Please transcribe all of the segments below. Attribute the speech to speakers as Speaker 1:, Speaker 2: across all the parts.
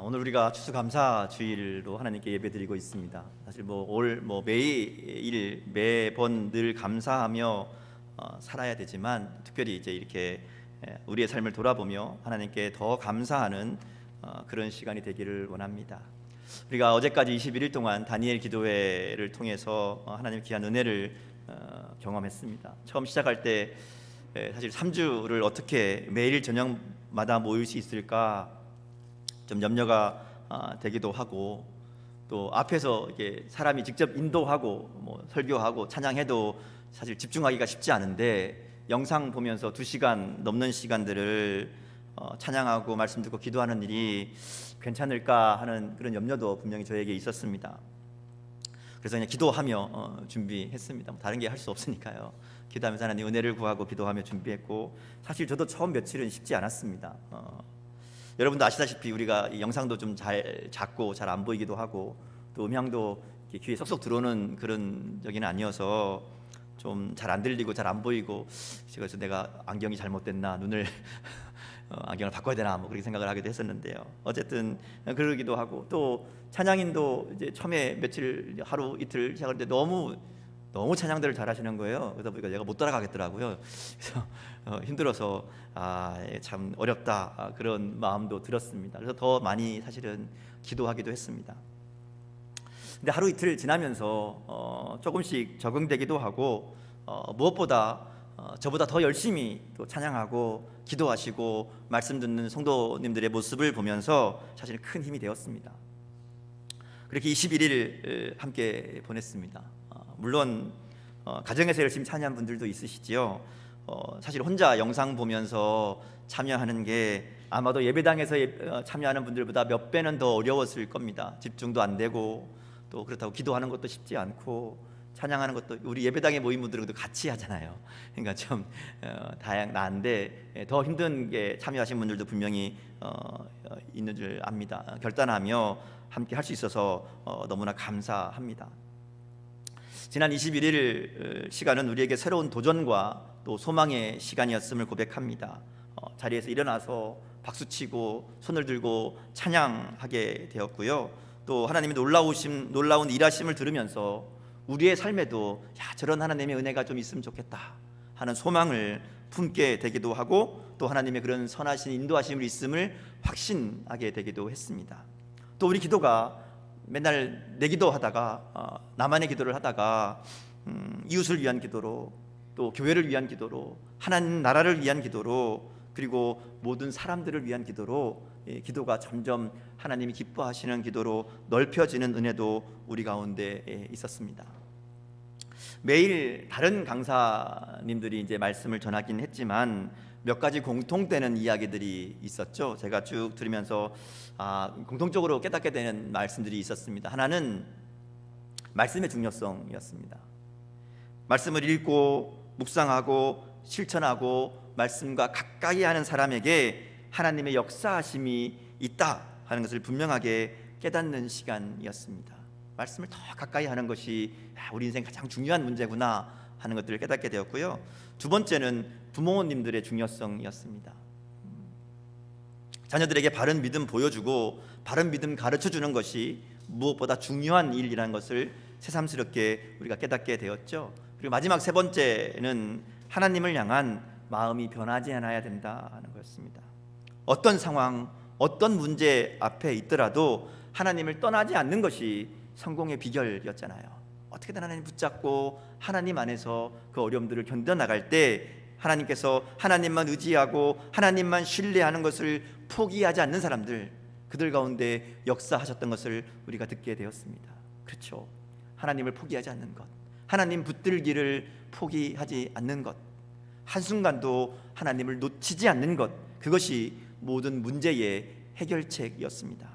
Speaker 1: 오늘 우리가 추수감사주일로 하나님께 예배드리고 있습니다. 사실 매일 매번 늘 감사하며 살아야 되지만 특별히 이제 이렇게 우리의 삶을 돌아보며 하나님께 더 감사하는 그런 시간이 되기를 원합니다. 우리가 어제까지 21일 동안 다니엘 기도회를 통해서 하나님의 귀한 은혜를 경험했습니다. 처음 시작할 때 사실 3주를 어떻게 매일 저녁마다 모일 수 있을까 좀 염려가 되기도 하고, 또 앞에서 이렇게 사람이 직접 인도하고 설교하고 찬양해도 사실 집중하기가 쉽지 않은데, 영상 보면서 2시간 넘는 시간들을 찬양하고 말씀 듣고 기도하는 일이 괜찮을까 하는 그런 염려도 분명히 저에게 있었습니다. 그래서 그냥 기도하며 준비했습니다. 다른 게 할 수 없으니까요. 기도하면서 하나님 은혜를 구하고 기도하며 준비했고, 사실 저도 처음 며칠은 쉽지 않았습니다. 여러분도 아시다시피 우리가 이 영상도 좀 잘 작고 잘 안 보이기도 하고, 또 음향도 귀에 쏙쏙 들어오는 그런 적이 아니어서 좀 잘 안 들리고 잘 안 보이고, 그래서 내가 안경이 잘못됐나, 눈을 안경을 바꿔야 되나 그렇게 생각을 하기도 했었는데요. 어쨌든 그러기도 하고, 또 찬양인도 이제 처음에 며칠 하루 이틀 시작할 때 너무 찬양들을 잘하시는 거예요. 그러다 보니까 내가 못 따라가겠더라고요. 그래서 힘들어서 참 어렵다 그런 마음도 들었습니다. 그래서 더 많이 사실은 기도하기도 했습니다. 근데 하루 이틀 지나면서 조금씩 적응되기도 하고, 무엇보다 저보다 더 열심히 또 찬양하고 기도하시고 말씀 듣는 성도님들의 모습을 보면서 사실 큰 힘이 되었습니다. 그렇게 21일 함께 보냈습니다. 물론 가정에서 열심히 참여한 분들도 있으시지요. 사실 혼자 영상 보면서 참여하는 게 아마도 예배당에서 참여하는 분들보다 몇 배는 더 어려웠을 겁니다. 집중도 안 되고, 또 그렇다고 기도하는 것도 쉽지 않고, 찬양하는 것도 우리 예배당에 모인 분들도 같이 하잖아요. 그러니까 좀 다양한데 더 힘든 게 참여하신 분들도 분명히 있는 줄 압니다. 결단하며 함께 할 수 있어서 너무나 감사합니다. 지난 21일 시간은 우리에게 새로운 도전과 또 소망의 시간이었음을 고백합니다. 자리에서 일어나서 박수치고 손을 들고 찬양하게 되었고요. 또 하나님의 놀라운 일하심을 들으면서 우리의 삶에도 저런 하나님의 은혜가 좀 있으면 좋겠다 하는 소망을 품게 되기도 하고, 또 하나님의 그런 선하신 인도하심을 있음을 확신하게 되기도 했습니다. 또 우리 기도가 맨날 내 기도하다가 나만의 기도를 하다가 이웃을 위한 기도로, 또 교회를 위한 기도로, 하나님 나라를 위한 기도로, 그리고 모든 사람들을 위한 기도로 기도가 점점 하나님이 기뻐하시는 기도로 넓혀지는 은혜도 우리 가운데 있었습니다. 매일 다른 강사님들이 이제 말씀을 전하긴 했지만 몇 가지 공통되는 이야기들이 있었죠. 제가 쭉 들으면서 공통적으로 깨닫게 되는 말씀들이 있었습니다. 하나는 말씀의 중요성이었습니다. 말씀을 읽고 묵상하고 실천하고 말씀과 가까이 하는 사람에게 하나님의 역사하심이 있다 하는 것을 분명하게 깨닫는 시간이었습니다. 말씀을 더 가까이 하는 것이 우리 인생 가장 중요한 문제구나 하는 것들을 깨닫게 되었고요. 두 번째는 부모님들의 중요성이었습니다. 자녀들에게 바른 믿음 보여주고 바른 믿음 가르쳐주는 것이 무엇보다 중요한 일이라는 것을 새삼스럽게 우리가 깨닫게 되었죠. 그리고 마지막 세 번째는 하나님을 향한 마음이 변하지 않아야 된다는 것입니다. 어떤 상황, 어떤 문제 앞에 있더라도 하나님을 떠나지 않는 것이 성공의 비결이었잖아요. 어떻게든 하나님 붙잡고 하나님 안에서 그 어려움들을 견뎌나갈 때 하나님께서 하나님만 의지하고 하나님만 신뢰하는 것을 포기하지 않는 사람들, 그들 가운데 역사하셨던 것을 우리가 듣게 되었습니다. 그렇죠. 하나님을 포기하지 않는 것, 하나님 붙들기를 포기하지 않는 것, 한순간도 하나님을 놓치지 않는 것, 그것이 모든 문제의 해결책이었습니다.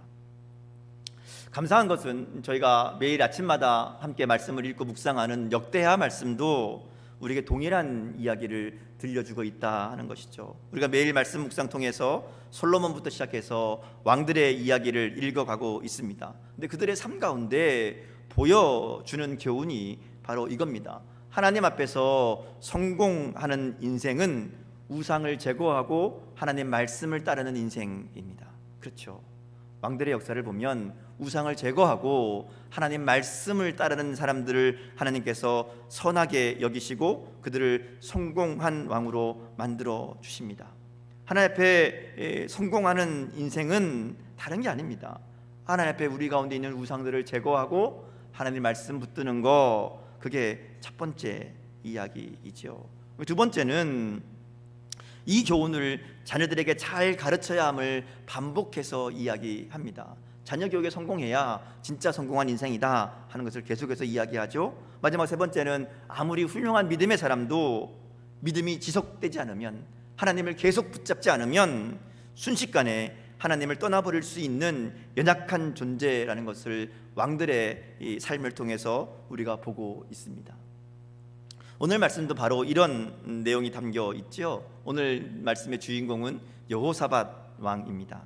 Speaker 1: 감사한 것은 저희가 매일 아침마다 함께 말씀을 읽고 묵상하는 역대하 말씀도 우리에게 동일한 이야기를 들려주고 있다 하는 것이죠. 우리가 매일 말씀 묵상 통해서 솔로몬부터 시작해서 왕들의 이야기를 읽어가고 있습니다. 근데 그들의 삶 가운데 보여주는 교훈이 바로 이겁니다. 하나님 앞에서 성공하는 인생은 우상을 제거하고 하나님 말씀을 따르는 인생입니다. 그렇죠. 왕들의 역사를 보면 우상을 제거하고 하나님 말씀을 따르는 사람들을 하나님께서 선하게 여기시고 그들을 성공한 왕으로 만들어 주십니다. 하나님 앞에 성공하는 인생은 다른 게 아닙니다. 하나님 앞에 우리 가운데 있는 우상들을 제거하고 하나님 말씀 붙드는 거, 그게 첫 번째 이야기이죠. 두 번째는 이 교훈을 자녀들에게 잘 가르쳐야 함을 반복해서 이야기합니다. 자녀 교육에 성공해야 진짜 성공한 인생이다 하는 것을 계속해서 이야기하죠. 마지막 세 번째는 아무리 훌륭한 믿음의 사람도 믿음이 지속되지 않으면, 하나님을 계속 붙잡지 않으면 순식간에 하나님을 떠나버릴 수 있는 연약한 존재라는 것을 왕들의 이 삶을 통해서 우리가 보고 있습니다. 오늘 말씀도 바로 이런 내용이 담겨 있죠. 오늘 말씀의 주인공은 여호사밧 왕입니다.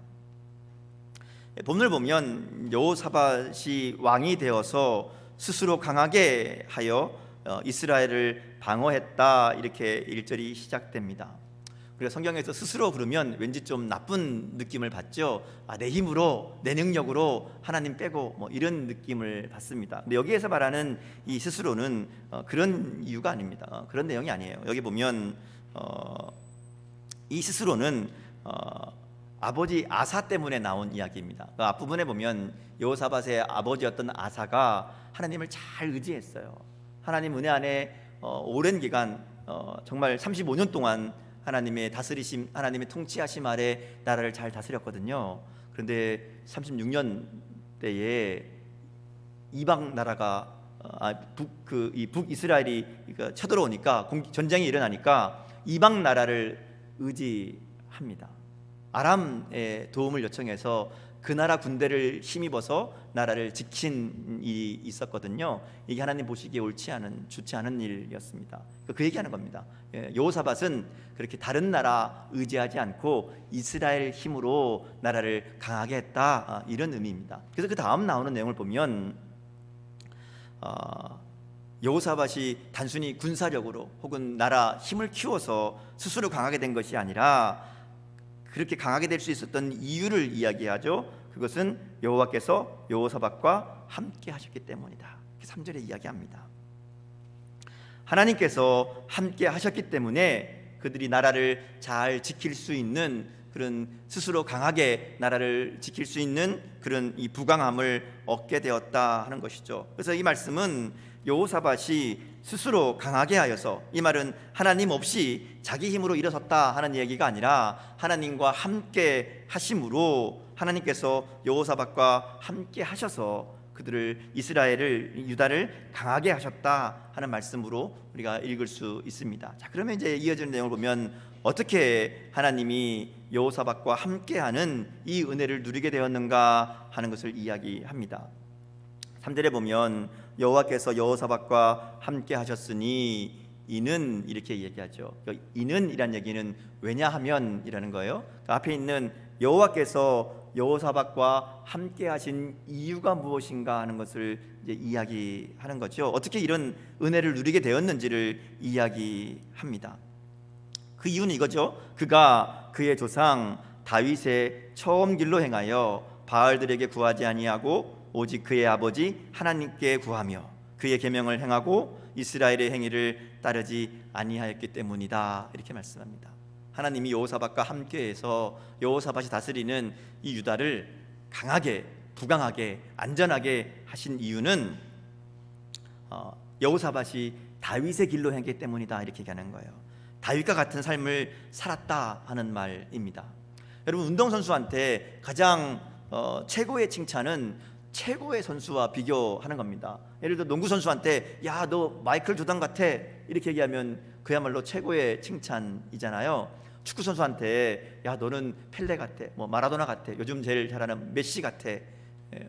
Speaker 1: 본문을 보면 여호사밧이 왕이 되어서 스스로 강하게 하여 이스라엘을 방어했다, 이렇게 1절이 시작됩니다. 우리가 성경에서 스스로 부르면 왠지 좀 나쁜 느낌을 받죠. 내 힘으로, 내 능력으로 하나님 빼고 뭐 이런 느낌을 받습니다. 근데 여기에서 말하는 이 스스로는 그런 이유가 아닙니다. 그런 내용이 아니에요. 여기 보면 이 스스로는 아버지 아사 때문에 나온 이야기입니다. 그 앞부분에 보면 여호사밧의 아버지였던 아사가 하나님을 잘 의지했어요. 하나님 은혜 안에 오랜 기간, 정말 35년 동안 하나님의 다스리심, 하나님의 통치하심 아래 나라를 잘 다스렸거든요. 그런데 36년 때에 이방 나라가 북이스라엘이 쳐들어오니까, 전쟁이 일어나니까 이방 나라를 의지합니다. 아람의 도움을 요청해서 그 나라 군대를 힘입어서 나라를 지킨 일이 있었거든요. 이게 하나님 보시기에 옳지 않은, 좋지 않은 일이었습니다. 그 얘기하는 겁니다. 여호사밧은 그렇게 다른 나라 의지하지 않고 이스라엘 힘으로 나라를 강하게 했다, 이런 의미입니다. 그래서 그 다음 나오는 내용을 보면 여호사밧이 단순히 군사력으로 혹은 나라 힘을 키워서 스스로 강하게 된 것이 아니라 그렇게 강하게 될 수 있었던 이유를 이야기하죠. 그것은 여호와께서 여호사밧과 함께 하셨기 때문이다. 3절에 이야기합니다. 하나님께서 함께 하셨기 때문에 그들이 나라를 잘 지킬 수 있는, 그런 스스로 강하게 나라를 지킬 수 있는 그런 이 부강함을 얻게 되었다 하는 것이죠. 그래서 이 말씀은 여호사밧이 스스로 강하게 하여서, 이 말은 하나님 없이 자기 힘으로 일어섰다 하는 얘기가 아니라 하나님과 함께 하심으로 하나님께서 여호사밧과 함께 하셔서 그들을, 이스라엘을, 유다를 강하게 하셨다 하는 말씀으로 우리가 읽을 수 있습니다. 자, 그러면 이제 이어지는 내용을 보면 어떻게 하나님이 여호사밧과 함께하는 이 은혜를 누리게 되었는가 하는 것을 이야기합니다. 3절에 보면 여호와께서 여호사밧과 함께 하셨으니 이는, 이렇게 얘기하죠. 이는 이란 얘기는 왜냐하면 이라는 거예요. 그 앞에 있는 여호와께서 여호사밧과 함께 하신 이유가 무엇인가 하는 것을 이제 이야기하는 거죠. 어떻게 이런 은혜를 누리게 되었는지를 이야기합니다. 그 이유는 이거죠. 그가 그의 조상 다윗의 처음 길로 행하여 바알들에게 구하지 아니하고 오직 그의 아버지 하나님께 구하며 그의 계명을 행하고 이스라엘의 행위를 따르지 아니하였기 때문이다, 이렇게 말씀합니다. 하나님이 여호사밧과 함께해서 여호사밧이 다스리는 이 유다를 강하게, 부강하게, 안전하게 하신 이유는 여호사밧이 다윗의 길로 행했기 때문이다, 이렇게 얘기하는 거예요. 다윗과 같은 삶을 살았다 하는 말입니다. 여러분, 운동선수한테 가장 최고의 칭찬은 최고의 선수와 비교하는 겁니다. 예를 들어 농구 선수한테 야, 너 마이클 조던 같아, 이렇게 얘기하면 그야말로 최고의 칭찬이잖아요. 축구 선수한테 야, 너는 펠레 같아, 뭐 마라도나 같아, 요즘 제일 잘하는 메시 같아,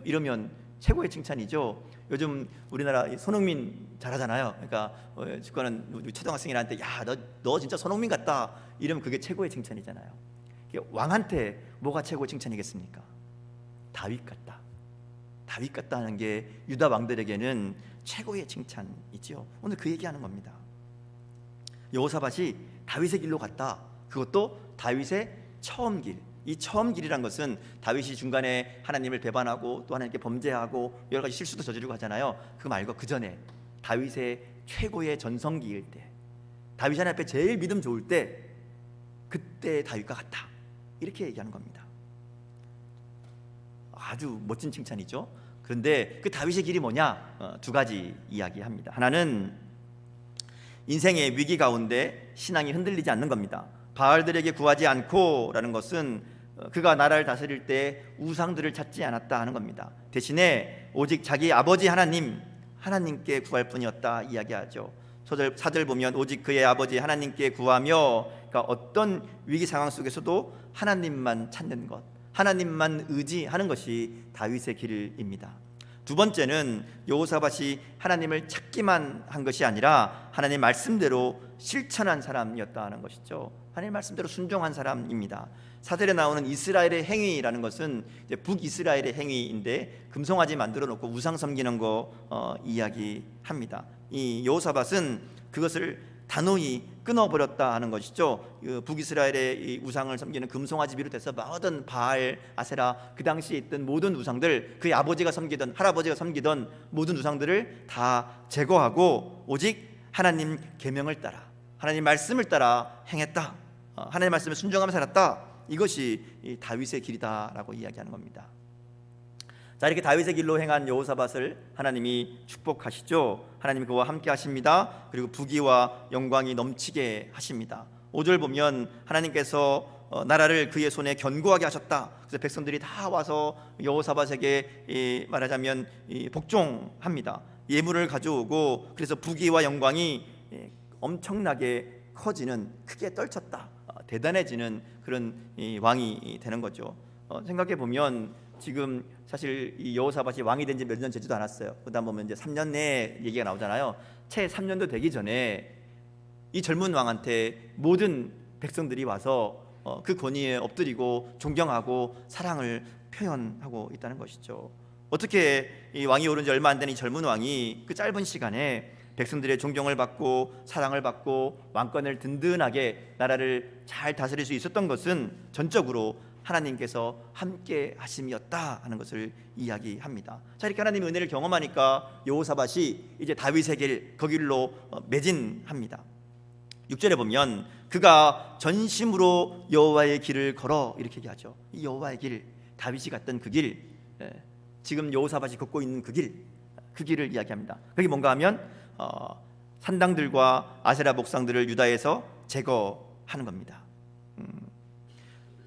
Speaker 1: 이러면 최고의 칭찬이죠. 요즘 우리나라 손흥민 잘하잖아요. 그러니까 축구하는 초등학생이한테 야, 너 진짜 손흥민 같다, 이러면 그게 최고의 칭찬이잖아요. 왕한테 뭐가 최고의 칭찬이겠습니까? 다윗 같다. 다윗 같다는 게 유다 왕들에게는 최고의 칭찬이지요. 오늘 그 얘기하는 겁니다. 여호사밧이 다윗의 길로 갔다. 그것도 다윗의 처음 길, 이 처음 길이란 것은 다윗이 중간에 하나님을 배반하고 또 하나님께 범죄하고 여러 가지 실수도 저지르고 하잖아요. 그거 말고 그 전에 다윗의 최고의 전성기일 때, 다윗 하나님 앞에 제일 믿음 좋을 때, 그때 다윗과 같다, 이렇게 얘기하는 겁니다. 아주 멋진 칭찬이죠. 그런데 그 다윗의 길이 뭐냐? 두 가지 이야기합니다. 하나는 인생의 위기 가운데 신앙이 흔들리지 않는 겁니다. 바알들에게 구하지 않고라는 것은 그가 나라를 다스릴 때 우상들을 찾지 않았다 하는 겁니다. 대신에 오직 자기 아버지 하나님께 구할 뿐이었다 이야기하죠. 4절 보면 오직 그의 아버지 하나님께 구하며, 그러니까 어떤 위기 상황 속에서도 하나님만 찾는 것, 하나님만 의지하는 것이 다윗의 길입니다. 두 번째는 여호사밧이 하나님을 찾기만 한 것이 아니라 하나님 말씀대로 실천한 사람이었다는 것이죠. 하나님 말씀대로 순종한 사람입니다. 사절에 나오는 이스라엘의 행위라는 것은 이제 북이스라엘의 행위인데, 금송아지 만들어 놓고 우상 섬기는 거 이야기합니다. 이 여호사밧은 그것을 단호히 끊어버렸다 하는 것이죠. 북이스라엘의 이 우상을 섬기는 금송아지 비롯해서 모든 바알, 아세라, 그 당시에 있던 모든 우상들, 그의 아버지가 섬기던, 할아버지가 섬기던 모든 우상들을 다 제거하고 오직 하나님 계명을 따라, 하나님 말씀을 따라 행했다, 하나님 말씀에 순종하며 살았다. 이것이 이 다윗의 길이다라고 이야기하는 겁니다. 자, 이렇게 다윗의 길로 행한 여호사밧을 하나님이 축복하시죠. 하나님이 그와 함께 하십니다. 그리고 부귀와 영광이 넘치게 하십니다. 5절 보면 하나님께서 나라를 그의 손에 견고하게 하셨다. 그래서 백성들이 다 와서 여호사밧에게 말하자면 복종합니다. 예물을 가져오고, 그래서 부귀와 영광이 엄청나게 커지는, 크게 떨쳤다, 대단해지는 그런 왕이 되는 거죠. 생각해 보면 지금 사실 이 여호사밧이 왕이 된 지 몇 년 되지도 않았어요. 그다음 보면 이제 3년 내에 얘기가 나오잖아요. 채 3년도 되기 전에 이 젊은 왕한테 모든 백성들이 와서 그 권위에 엎드리고 존경하고 사랑을 표현하고 있다는 것이죠. 어떻게 이 왕이 오른 지 얼마 안 된 이 젊은 왕이 그 짧은 시간에 백성들의 존경을 받고 사랑을 받고 왕권을 든든하게 나라를 잘 다스릴 수 있었던 것은 전적으로 하나님께서 함께 하심이었다 하는 것을 이야기합니다. 자, 이렇게 하나님의 은혜를 경험하니까 여호사밧이 이제 다윗의 길, 그 길로 매진합니다. 6절에 보면 그가 전심으로 여호와의 길을 걸어, 이렇게 얘기하죠. 이 여호와의 길, 다윗이 갔던 그 길, 지금 여호사밧이 걷고 있는 그 길을 이야기합니다. 그게 뭔가 하면 산당들과 아세라 목상들을 유다에서 제거하는 겁니다.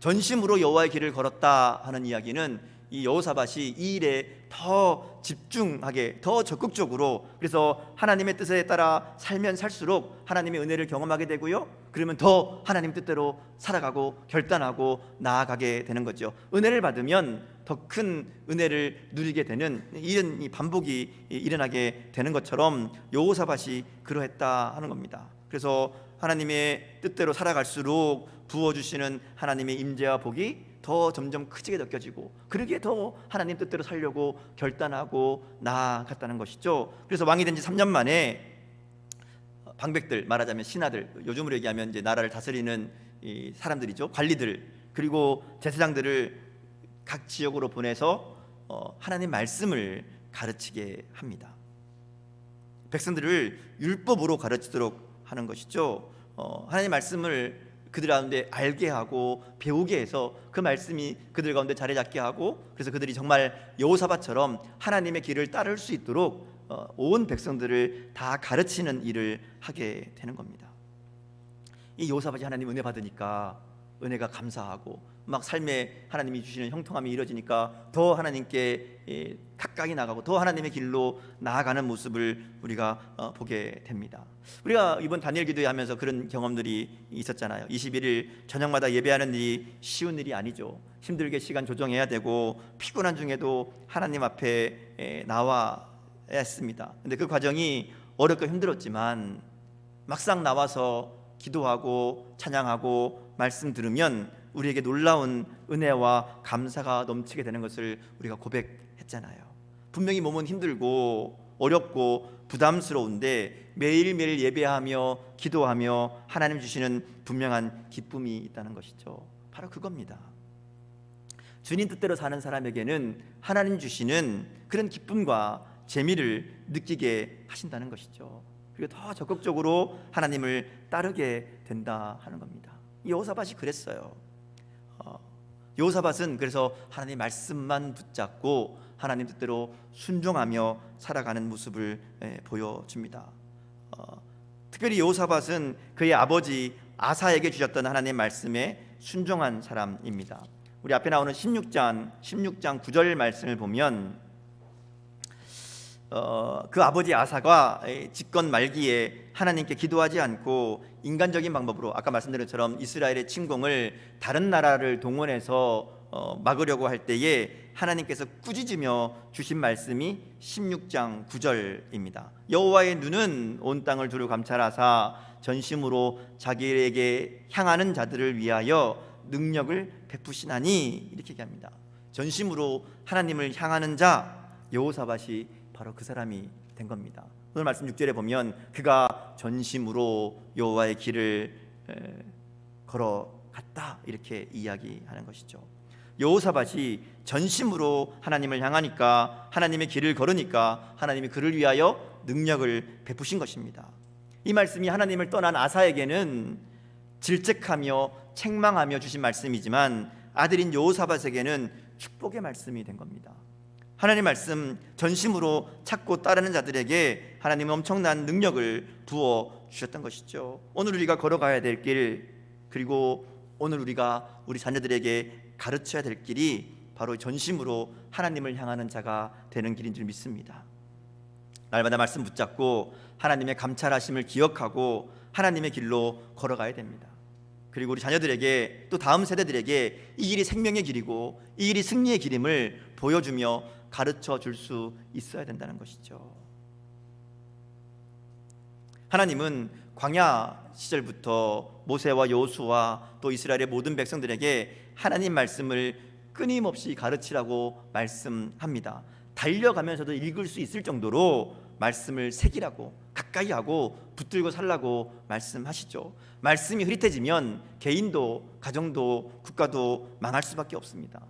Speaker 1: 전심으로 여호와의 길을 걸었다 하는 이야기는 이 여호사밧이 이 일에 더 집중하게, 더 적극적으로, 그래서 하나님의 뜻에 따라 살면 살수록 하나님의 은혜를 경험하게 되고요, 그러면 더 하나님 뜻대로 살아가고 결단하고 나아가게 되는 거죠. 은혜를 받으면 더 큰 은혜를 누리게 되는 이런 이 반복이 일어나게 되는 것처럼 여호사밧이 그러했다 하는 겁니다. 그래서 하나님의 뜻대로 살아갈수록 부어주시는 하나님의 임재와 복이 더 점점 크게 느껴지고, 그러기에 더 하나님 뜻대로 살려고 결단하고 나아갔다는 것이죠. 그래서 왕이 된 지 3년 만에 방백들, 말하자면 신하들, 요즘으로 얘기하면 이제 나라를 다스리는 이 사람들이죠. 관리들, 그리고 제사장들을 각 지역으로 보내서 하나님 말씀을 가르치게 합니다. 백성들을 율법으로 가르치도록 하는 것이죠. 하나님 말씀을 그들 가운데 알게 하고 배우게 해서 그 말씀이 그들 가운데 자리 잡게 하고, 그래서 그들이 정말 여호사밧처럼 하나님의 길을 따를 수 있도록 온 백성들을 다 가르치는 일을 하게 되는 겁니다. 이 여호사밧이 하나님 은혜 받으니까 은혜가 감사하고 막 삶에 하나님이 주시는 형통함이 이루어지니까 더 하나님께 가까이 나가고 더 하나님의 길로 나아가는 모습을 우리가 보게 됩니다. 우리가 이번 다니엘 기도회 하면서 그런 경험들이 있었잖아요. 21일 저녁마다 예배하는 일이 쉬운 일이 아니죠. 힘들게 시간 조정해야 되고 피곤한 중에도 하나님 앞에 나와야 했습니다. 근데 그 과정이 어렵고 힘들었지만 막상 나와서 기도하고 찬양하고 말씀 들으면 우리에게 놀라운 은혜와 감사가 넘치게 되는 것을 우리가 고백했잖아요. 분명히 몸은 힘들고 어렵고 부담스러운데 매일매일 예배하며 기도하며 하나님 주시는 분명한 기쁨이 있다는 것이죠. 바로 그겁니다. 주님 뜻대로 사는 사람에게는 하나님 주시는 그런 기쁨과 재미를 느끼게 하신다는 것이죠. 그리고 더 적극적으로 하나님을 따르게 된다 하는 겁니다. 여호사밧이 그랬어요. 여호사밧은 그래서 하나님 말씀만 붙잡고 하나님 뜻대로 순종하며 살아가는 모습을 보여줍니다. 특별히 여호사밧은 그의 아버지 아사에게 주셨던 하나님의 말씀에 순종한 사람입니다. 우리 앞에 나오는 16장 9절 말씀을 보면 그 아버지 아사가 집권 말기에 하나님께 기도하지 않고 인간적인 방법으로 아까 말씀드린 것처럼 이스라엘의 침공을 다른 나라를 동원해서 막으려고 할 때에 하나님께서 꾸짖으며 주신 말씀이 16장 9절입니다. 여호와의 눈은 온 땅을 두루 감찰하사 전심으로 자기에게 향하는 자들을 위하여 능력을 베푸시나니, 이렇게 얘기합니다. 전심으로 하나님을 향하는 자, 여호사밧이 바로 그 사람이 된 겁니다. 오늘 말씀 6절에 보면 그가 전심으로 여호와의 길을 걸어갔다, 이렇게 이야기하는 것이죠. 여호사밧이 전심으로 하나님을 향하니까, 하나님의 길을 걸으니까 하나님이 그를 위하여 능력을 베푸신 것입니다. 이 말씀이 하나님을 떠난 아사에게는 질책하며 책망하며 주신 말씀이지만 아들인 여호사밧에게는 축복의 말씀이 된 겁니다. 하나님 말씀 전심으로 찾고 따르는 자들에게 하나님은 엄청난 능력을 부어 주셨던 것이죠. 오늘 우리가 걸어가야 될 길, 그리고 오늘 우리가 우리 자녀들에게 가르쳐야 될 길이 바로 전심으로 하나님을 향하는 자가 되는 길인 줄 믿습니다. 날마다 말씀 붙잡고 하나님의 감찰하심을 기억하고 하나님의 길로 걸어가야 됩니다. 그리고 우리 자녀들에게, 또 다음 세대들에게 이 길이 생명의 길이고 이 길이 승리의 길임을 보여주며 가르쳐 줄 수 있어야 된다는 것이죠. 하나님은 광야 시절부터 모세와 여호수아 또 이스라엘의 모든 백성들에게 하나님 말씀을 끊임없이 가르치라고 말씀합니다. 달려가면서도 읽을 수 있을 정도로 말씀을 새기라고, 가까이 하고 붙들고 살라고 말씀하시죠. 말씀이 흐릿해지면 개인도 가정도 국가도 망할 수밖에 없습니다.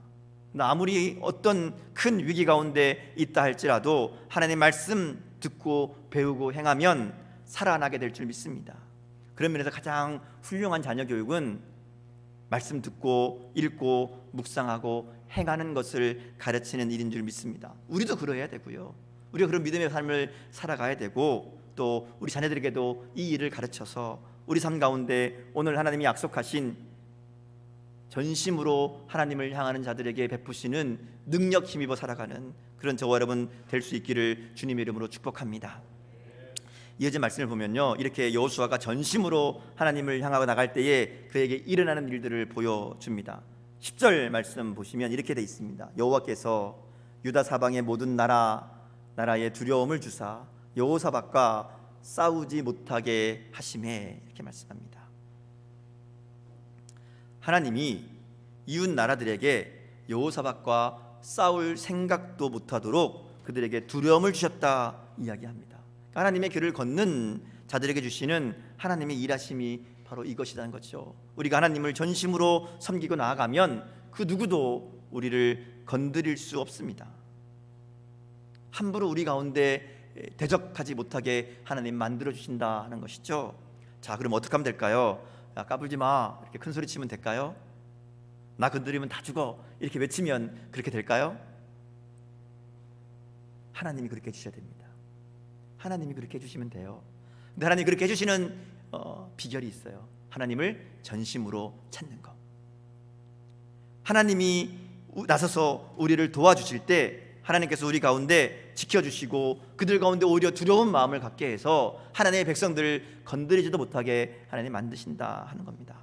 Speaker 1: 아무리 어떤 큰 위기 가운데 있다 할지라도 하나님 말씀 듣고 배우고 행하면 살아나게 될 줄 믿습니다. 그런 면에서 가장 훌륭한 자녀 교육은 말씀 듣고 읽고 묵상하고 행하는 것을 가르치는 일인 줄 믿습니다. 우리도 그러해야 되고요, 우리가 그런 믿음의 삶을 살아가야 되고, 또 우리 자녀들에게도 이 일을 가르쳐서 우리 삶 가운데 오늘 하나님이 약속하신 전심으로 하나님을 향하는 자들에게 베푸시는 능력 힘입어 살아가는 그런 저와 여러분 될 수 있기를 주님의 이름으로 축복합니다. 이어진 말씀을 보면요, 이렇게 여호수아가 전심으로 하나님을 향하고 나갈 때에 그에게 일어나는 일들을 보여줍니다. 10절 말씀 보시면 이렇게 돼 있습니다. 여호와께서 유다 사방의 모든 나라에 두려움을 주사 여호사밧과 싸우지 못하게 하심에, 이렇게 말씀합니다. 하나님이 이웃 나라들에게 여호사밧과 싸울 생각도 못하도록 그들에게 두려움을 주셨다 이야기합니다. 하나님의 길을 걷는 자들에게 주시는 하나님의 일하심이 바로 이것이라는 거죠. 우리가 하나님을 전심으로 섬기고 나아가면 그 누구도 우리를 건드릴 수 없습니다. 함부로 우리 가운데 대적하지 못하게 하나님 만들어 주신다 하는 것이죠. 자, 그럼 어떻게 하면 될까요? 야, 까불지 마, 이렇게 큰 소리 치면 될까요? 나 건드리면 다 죽어, 이렇게 외치면 그렇게 될까요? 하나님이 그렇게 해주셔야 됩니다. 하나님이 그렇게 해주시면 돼요. 근데 하나님이 그렇게 해주시는 비결이 있어요. 하나님을 전심으로 찾는 것. 하나님이 나서서 우리를 도와주실 때 하나님께서 우리 가운데 지켜주시고 그들 가운데 오히려 두려운 마음을 갖게 해서 하나님의 백성들을 건드리지도 못하게 하나님 만드신다 하는 겁니다.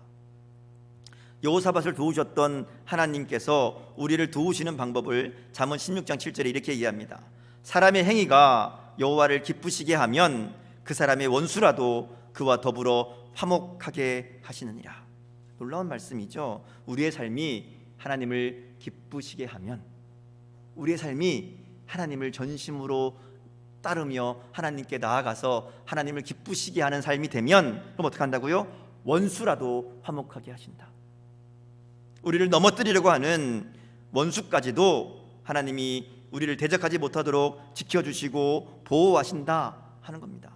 Speaker 1: 여호사밧을 도우셨던 하나님께서 우리를 도우시는 방법을 잠언 16장 7절에 이렇게 이해합니다. 사람의 행위가 여호와를 기쁘시게 하면 그 사람의 원수라도 그와 더불어 화목하게 하시느니라. 놀라운 말씀이죠. 우리의 삶이 하나님을 기쁘시게 하면, 우리의 삶이 하나님을 전심으로 따르며 하나님께 나아가서 하나님을 기쁘시게 하는 삶이 되면, 그럼 어떻게 한다고요? 원수라도 화목하게 하신다. 우리를 넘어뜨리려고 하는 원수까지도 하나님이 우리를 대적하지 못하도록 지켜주시고 보호하신다 하는 겁니다.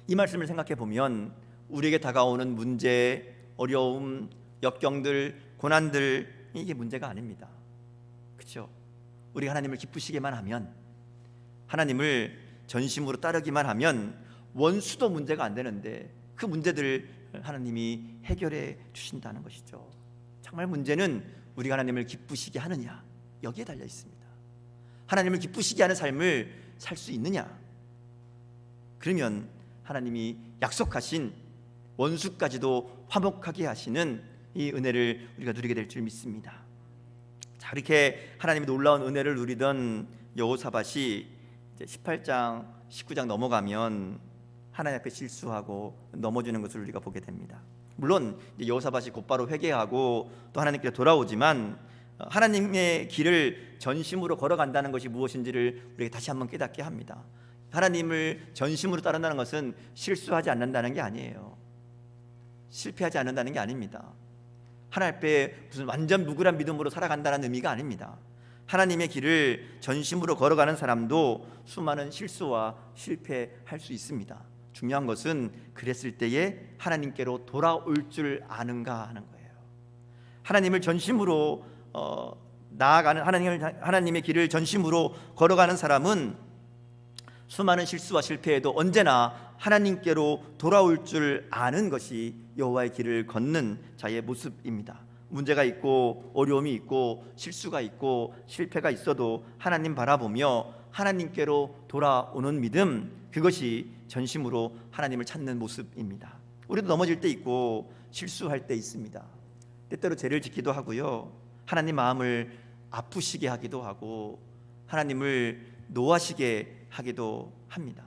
Speaker 1: 이 말씀을 생각해 보면 우리에게 다가오는 문제, 어려움, 역경들, 고난들, 이게 문제가 아닙니다. 그렇죠? 우리가 하나님을 기쁘시게만 하면, 하나님을 전심으로 따르기만 하면 원수도 문제가 안 되는데 그 문제들을 하나님이 해결해 주신다는 것이죠. 정말 문제는 우리가 하나님을 기쁘시게 하느냐, 여기에 달려 있습니다. 하나님을 기쁘시게 하는 삶을 살 수 있느냐, 그러면 하나님이 약속하신 원수까지도 화목하게 하시는 이 은혜를 우리가 누리게 될 줄 믿습니다. 자, 이렇게 하나님의 놀라운 은혜를 누리던 여호사밧이 이제 18장, 19장 넘어가면 하나님 앞에 실수하고 넘어지는 것을 우리가 보게 됩니다. 물론 여호사밧이 곧바로 회개하고 또 하나님께 돌아오지만 하나님의 길을 전심으로 걸어간다는 것이 무엇인지를 우리에게 다시 한번 깨닫게 합니다. 하나님을 전심으로 따른다는 것은 실수하지 않는다는 게 아니에요. 실패하지 않는다는 게 아닙니다. 하나님 앞에 무슨 완전 무굴한 믿음으로 살아간다는 의미가 아닙니다. 하나님의 길을 전심으로 걸어가는 사람도 수많은 실수와 실패할 수 있습니다. 중요한 것은 그랬을 때에 하나님께로 돌아올 줄 아는가 하는 거예요. 하나님을 전심으로 나아가는, 하나님의 길을 전심으로 걸어가는 사람은 수많은 실수와 실패에도 언제나 하나님께로 돌아올 줄 아는 것이 여호와의 길을 걷는 자의 모습입니다. 문제가 있고 어려움이 있고 실수가 있고 실패가 있어도 하나님 바라보며 하나님께로 돌아오는 믿음, 그것이 전심으로 하나님을 찾는 모습입니다. 우리도 넘어질 때 있고 실수할 때 있습니다. 때때로 죄를 짓기도 하고요, 하나님 마음을 아프시게 하기도 하고 하나님을 노하시게 하기도 합니다.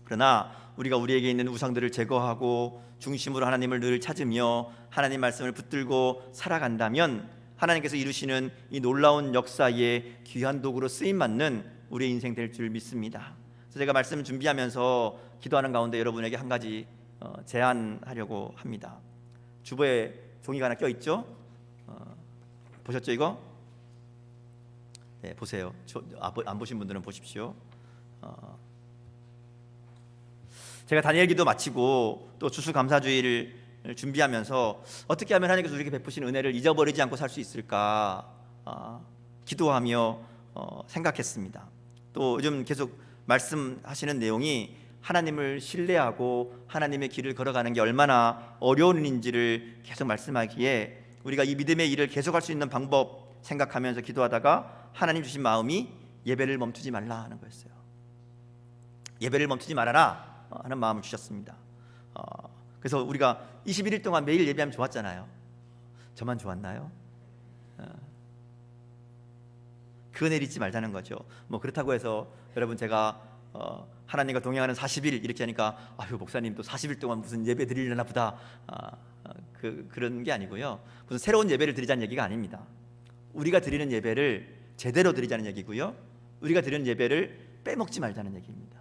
Speaker 1: 그러나 우리가 우리에게 있는 우상들을 제거하고 중심으로 하나님을 늘 찾으며 하나님 말씀을 붙들고 살아간다면 하나님께서 이루시는 이 놀라운 역사의 귀한 도구로 쓰임받는 우리의 인생 될 줄 믿습니다. 그래서 제가 말씀 준비하면서 기도하는 가운데 여러분에게 한 가지 제안하려고 합니다. 주보에 종이가 하나 껴있죠? 보셨죠 이거? 네, 보세요. 안 보신 분들은 보십시오. 제가 다니엘 기도 마치고 또 추수감사주의를 준비하면서 어떻게 하면 하나님께서 우리에게 베푸신 은혜를 잊어버리지 않고 살 수 있을까 기도하며 생각했습니다. 또 요즘 계속 말씀하시는 내용이 하나님을 신뢰하고 하나님의 길을 걸어가는 게 얼마나 어려운 일인지를 계속 말씀하기에 우리가 이 믿음의 일을 계속할 수 있는 방법 생각하면서 기도하다가 하나님 주신 마음이 예배를 멈추지 말라 하는 거였어요. 예배를 멈추지 말아라 하는 마음을 주셨습니다. 그래서 우리가 21일 동안 매일 예배하면 좋았잖아요. 저만 좋았나요? 그 은혜를 잊지 말자는 거죠. 뭐 그렇다고 해서 여러분 제가 하나님과 동행하는 40일 이렇게 하니까 아유 목사님 또 40일 동안 무슨 예배 드리려나 보다 그런 게 아니고요. 무슨 새로운 예배를 드리자는 얘기가 아닙니다. 우리가 드리는 예배를 제대로 드리자는 얘기고요, 우리가 드리는 예배를 빼먹지 말자는 얘기입니다.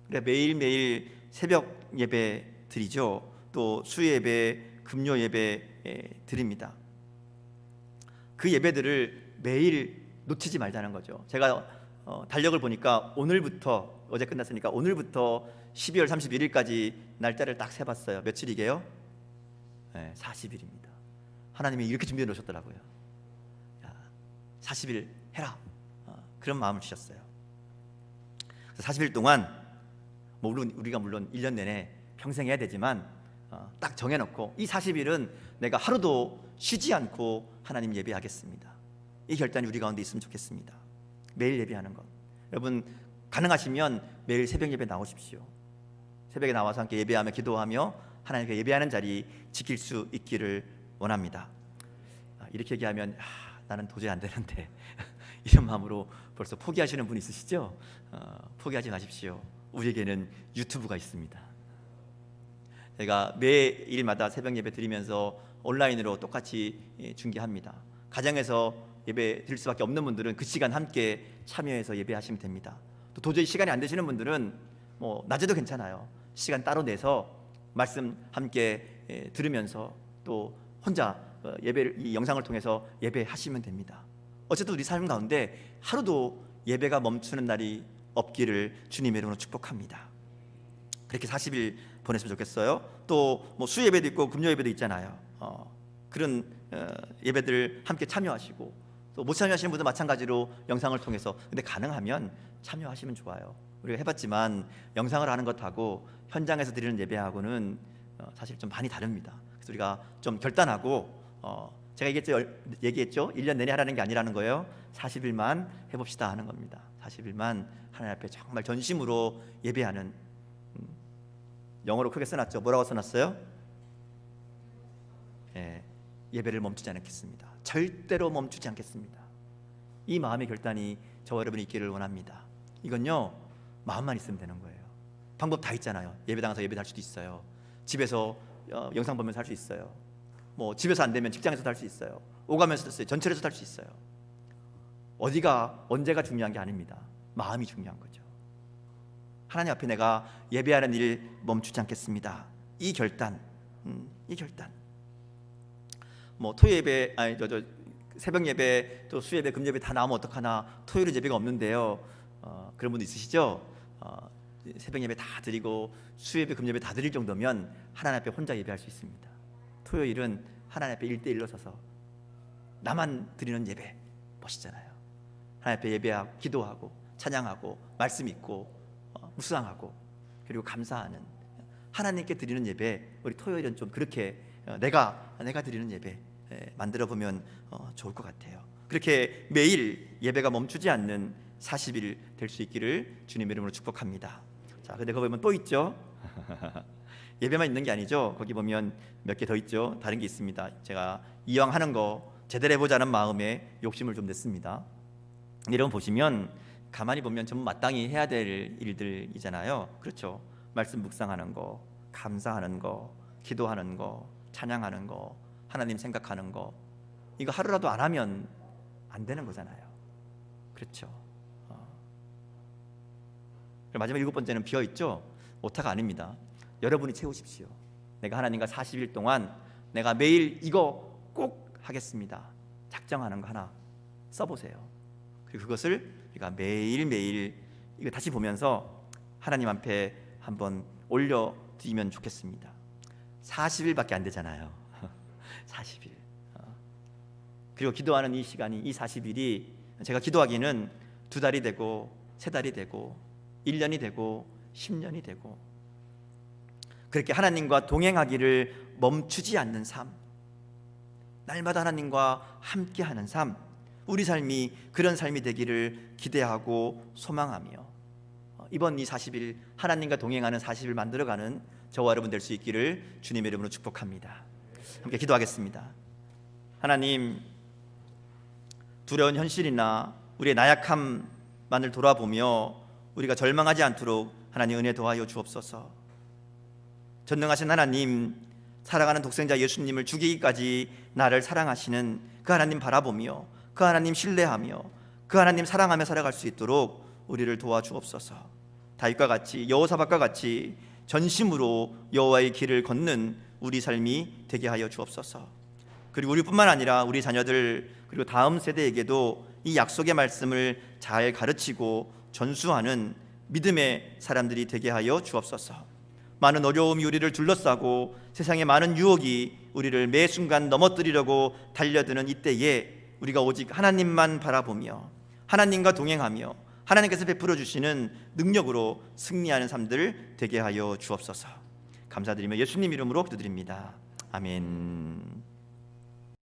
Speaker 1: 그러니까 매일매일 새벽 예배 드리죠. 또 수예배, 금요 예배 드립니다. 그 예배들을 매일 놓치지 말자는 거죠. 제가 달력을 보니까 오늘부터, 어제 끝났으니까 오늘부터 12월 31일까지 날짜를 딱 세봤어요. 며칠이게요? 네, 40일입니다. 하나님이 이렇게 준비해 놓으셨더라고요. 40일 해라, 그런 마음을 주셨어요. 40일 동안 물론 우리가 1년 내내 평생 해야 되지만 딱 정해놓고 이 40일은 내가 하루도 쉬지 않고 하나님 예배하겠습니다. 이 결단이 우리 가운데 있으면 좋겠습니다. 매일 예배하는 것. 여러분 가능하시면 매일 새벽 예배 나오십시오. 새벽에 나와서 함께 예배하며 기도하며 하나님께 예배하는 자리 지킬 수 있기를 원합니다. 이렇게 얘기하면 나는 도저히 안 되는데 이런 마음으로 벌써 포기하시는 분 있으시죠? 포기하지 마십시오. 우리에게는 유튜브가 있습니다. 제가 매일마다 새벽 예배 드리면서 온라인으로 똑같이 중계합니다. 가정에서 예배 드릴 수밖에 없는 분들은 그 시간 함께 참여해서 예배하시면 됩니다. 또 도저히 시간이 안 되시는 분들은 뭐 낮에도 괜찮아요. 시간 따로 내서 말씀 함께 들으면서 또 혼자 예배를 이 영상을 통해서 예배하시면 됩니다. 어쨌든 우리 삶 가운데 하루도 예배가 멈추는 날이 없기를 주님의 이름으로 축복합니다. 그렇게 40일 보냈으면 좋겠어요. 또 뭐 수예배도 있고 금요 예배도 있잖아요. 그런 예배들 함께 참여하시고, 또 못 참여하시는 분도 마찬가지로 영상을 통해서, 근데 가능하면 참여하시면 좋아요. 우리가 해봤지만 영상을 하는 것하고 현장에서 드리는 예배하고는 사실 좀 많이 다릅니다. 그래서 우리가 좀 결단하고, 제가 얘기했죠. 1년 내내 하라는 게 아니라는 거예요. 40일만 해봅시다 하는 겁니다. 40일만 하나님 앞에 정말 전심으로 예배하는, 영어로 크게 써놨죠. 뭐라고 써놨어요? 예배를 멈추지 않겠습니다. 절대로 멈추지 않겠습니다. 이 마음의 결단이 저와 여러분이 있기를 원합니다. 이건요, 마음만 있으면 되는 거예요. 방법 다 있잖아요. 예배당에서 예배할 수도 있어요. 집에서 영상 보면서 할 수 있어요. 뭐 집에서 안 되면 직장에서도 할 수 있어요. 오가면서도 할수 있어요. 전철에서도 할 수 있어요. 어디가 언제가 중요한 게 아닙니다. 마음이 중요한 거죠. 하나님 앞에 내가 예배하는 일 멈추지 않겠습니다. 이 결단, 뭐 토요 예배, 아니 새벽 예배, 또 수 예배, 금 예배 다 나오면 어떡하나, 토요일은 예배가 없는데요. 그런 분도 있으시죠? 새벽 예배 다 드리고 수 예배, 금 예배 다 드릴 정도면 하나님 앞에 혼자 예배할 수 있습니다. 토요일은 하나님 앞에 1대1로 서서 나만 드리는 예배 멋있잖아요. 하나님 앞에 예배하고 기도하고 찬양하고 말씀 읽고 묵상하고 그리고 감사하는, 하나님께 드리는 예배, 우리 토요일은 좀 그렇게 내가 드리는 예배 만들어 보면 좋을 것 같아요. 그렇게 매일 예배가 멈추지 않는 40일 될 수 있기를 주님의 이름으로 축복합니다. 자, 근데 거기 보면 또 있죠. 예배만 있는 게 아니죠. 거기 보면 몇 개 더 있죠. 다른 게 있습니다. 제가 이왕 하는 거 제대로 해보자는 마음에 욕심을 좀 냈습니다. 여러분 보시면 가만히 보면 전부 마땅히 해야 될 일들이잖아요. 그렇죠. 말씀 묵상하는 거, 감사하는 거, 기도하는 거, 찬양하는 거, 하나님 생각하는 거, 이거 하루라도 안 하면 안 되는 거잖아요. 그렇죠. 마지막 7번째는 비어있죠. 오타가 아닙니다. 여러분이 채우십시오. 내가 하나님과 40일 동안 내가 매일 이거 꼭 하겠습니다. 작정하는 거 하나 써보세요. 그리고 그것을 우리가 매일매일 이거 다시 보면서 하나님 앞에 한번 올려드리면 좋겠습니다. 40일밖에 안 되잖아요. 40일. 그리고 기도하는 이 시간이, 이 40일이 제가 기도하기는 2달이 되고 3달이 되고 1년이 되고 10년이 되고, 그렇게 하나님과 동행하기를 멈추지 않는 삶, 날마다 하나님과 함께하는 삶, 우리 삶이 그런 삶이 되기를 기대하고 소망하며, 이번 이 40일 하나님과 동행하는 40일 만들어가는 저와 여러분 될 수 있기를 주님의 이름으로 축복합니다. 함께 기도하겠습니다. 하나님, 두려운 현실이나 우리의 나약함만을 돌아보며 우리가 절망하지 않도록 하나님 은혜 더하여 주옵소서. 전능하신 하나님, 사랑하는 독생자 예수님을 죽이기까지 나를 사랑하시는 그 하나님 바라보며 그 하나님 신뢰하며 그 하나님 사랑하며 살아갈 수 있도록 우리를 도와주옵소서. 다윗과 같이, 여호사밧과 같이 전심으로 여호와의 길을 걷는 우리 삶이 되게 하여 주옵소서. 그리고 우리뿐만 아니라 우리 자녀들 그리고 다음 세대에게도 이 약속의 말씀을 잘 가르치고 전수하는 믿음의 사람들이 되게 하여 주옵소서. 많은 어려움이 우리를 둘러싸고 세상의 많은 유혹이 우리를 매 순간 넘어뜨리려고 달려드는 이때에 우리가 오직 하나님만 바라보며 하나님과 동행하며 하나님께서 베풀어 주시는 능력으로 승리하는 삶들 되게 하여 주옵소서. 감사드리며 예수님 이름으로 기도드립니다. 아멘.